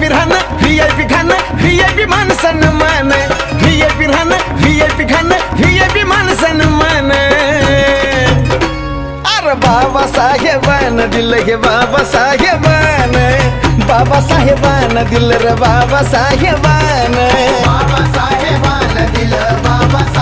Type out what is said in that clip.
VIP राहणं VIP खाणं VIP मान सन्मान VIP राहणं VIP खाणं VIP मान सन्मान अरे बाबासाहेबान दिलं गे बाबासाहेबान बाबासाहेबान दिलं रे बाबासाहेबान बाबासाहेबान दिलं बाबासाहेबान